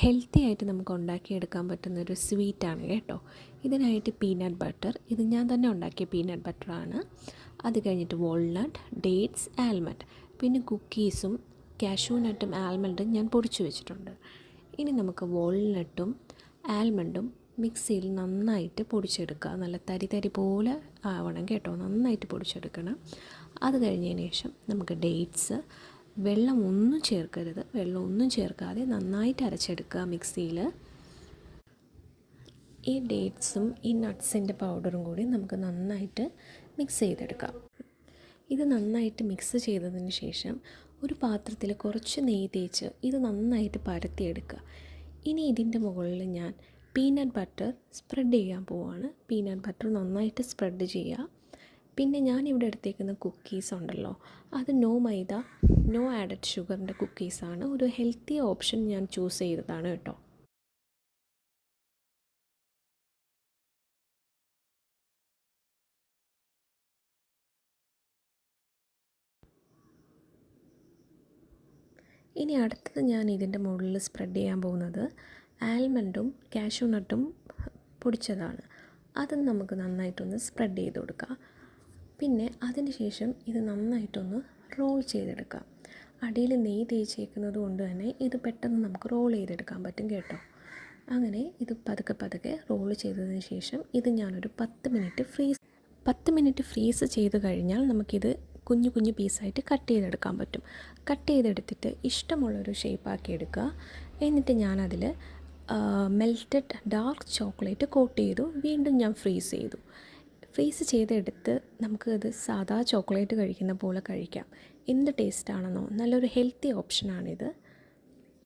Healthy ആയിട്ട് നമുക്ക് ഉണ്ടാക്കിയെടുക്കാൻ പറ്റുന്നൊരു സ്വീറ്റാണ് കേട്ടോ. ഇതിനായിട്ട് പീനട്ട് ബട്ടർ, ഇത് ഞാൻ തന്നെ ഉണ്ടാക്കിയ പീനട്ട് ബട്ടറാണ്. അത് കഴിഞ്ഞിട്ട് വാൾനട്ട്, ഡേറ്റ്സ്, ആൽമണ്ട്, പിന്നെ കുക്കീസും കാഷ്യൂനട്ടും ആൽമണ്ടും ഞാൻ പൊടിച്ചു വെച്ചിട്ടുണ്ട്. ഇനി നമുക്ക് വാൾനട്ടും ആൽമണ്ടും മിക്സിയിൽ നന്നായിട്ട് പൊടിച്ചെടുക്കുക. നല്ല തരി തരി പോലെ ആവണം കേട്ടോ, നന്നായിട്ട് പൊടിച്ചെടുക്കണം. അത് കഴിഞ്ഞതിന് ശേഷം നമുക്ക് ഡേറ്റ്സ്, വെള്ളം ഒന്നും ചേർക്കരുത്, വെള്ളം ഒന്നും ചേർക്കാതെ നന്നായിട്ട് അരച്ചെടുക്കുക മിക്സിയിൽ. ഈ ഡേറ്റ്സും ഈ നട്ട്സിൻ്റെ പൗഡറും കൂടി നമുക്ക് നന്നായിട്ട് മിക്സ് ചെയ്തെടുക്കാം. ഇത് നന്നായിട്ട് മിക്സ് ചെയ്തതിന് ശേഷം ഒരു പാത്രത്തിൽ കുറച്ച് നെയ്യ് തേച്ച് ഇത് നന്നായിട്ട് പരത്തിയെടുക്കുക. ഇനി ഇതിൻ്റെ മുകളിൽ ഞാൻ പീനട്ട് ബട്ടർ സ്പ്രെഡ് ചെയ്യാൻ പോവുകയാണ്. പീനട്ട് ബട്ടർ നന്നായിട്ട് സ്പ്രെഡ് ചെയ്യുക. പിന്നെ ഞാനിവിടെ എടുത്തേക്കുന്ന കുക്കീസ് ഉണ്ടല്ലോ, അത് നോ മൈദ, നോ ആഡഡ് ഷുഗറിൻ്റെ കുക്കീസാണ്. ഒരു ഹെൽത്തി ഓപ്ഷൻ ഞാൻ ചൂസ് ചെയ്തതാണ് കേട്ടോ. ഇനി അടുത്തത് ഞാൻ ഇതിൻ്റെ മുകളിൽ സ്പ്രെഡ് ചെയ്യാൻ പോകുന്നത് ആൽമണ്ടും കാഷ്യൂനട്ടും പൊടിച്ചതാണ്. അതും നമുക്ക് നന്നായിട്ടൊന്ന് സ്പ്രെഡ് ചെയ്ത് കൊടുക്കാം. പിന്നെ അതിന് ശേഷം ഇത് നന്നായിട്ടൊന്ന് റോൾ ചെയ്തെടുക്കാം. അടിയിൽ നെയ്യ് തേച്ചേക്കുന്നത് കൊണ്ട് തന്നെ ഇത് പെട്ടെന്ന് നമുക്ക് റോൾ ചെയ്തെടുക്കാൻ പറ്റും കേട്ടോ. അങ്ങനെ ഇത് പതുക്കെ പതുക്കെ റോൾ ചെയ്തതിന് ശേഷം ഇത് ഞാനൊരു 10 മിനിറ്റ് ഫ്രീസ് ചെയ്ത് കഴിഞ്ഞാൽ നമുക്കിത് കുഞ്ഞു കുഞ്ഞു പീസായിട്ട് കട്ട് ചെയ്തെടുക്കാൻ പറ്റും. കട്ട് ചെയ്തെടുത്തിട്ട് ഇഷ്ടമുള്ളൊരു ഷേപ്പാക്കി എടുക്കുക. എന്നിട്ട് ഞാനതിൽ മെൽറ്റഡ് ഡാർക്ക് ചോക്ലേറ്റ് കോട്ട് ചെയ്തു. വീണ്ടും ഞാൻ ഫ്രീസ് ചെയ്തു. ഫ്രീസ് ചെയ്തെടുത്ത് നമുക്കത് സാധാ ചോക്ലേറ്റ് കഴിക്കുന്ന പോലെ കഴിക്കാം. എന്ത് ടേസ്റ്റാണെന്നോ, നല്ലൊരു ഹെൽത്തി ഓപ്ഷനാണിത്.